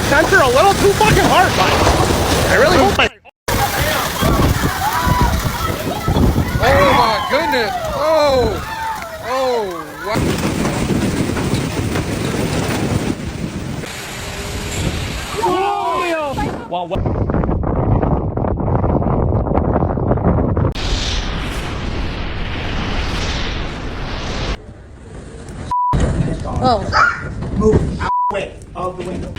center a little too fucking hard, but I really hope I... Oh my goodness! Oh! Oh! Wow. Oh. Move out the way of the window.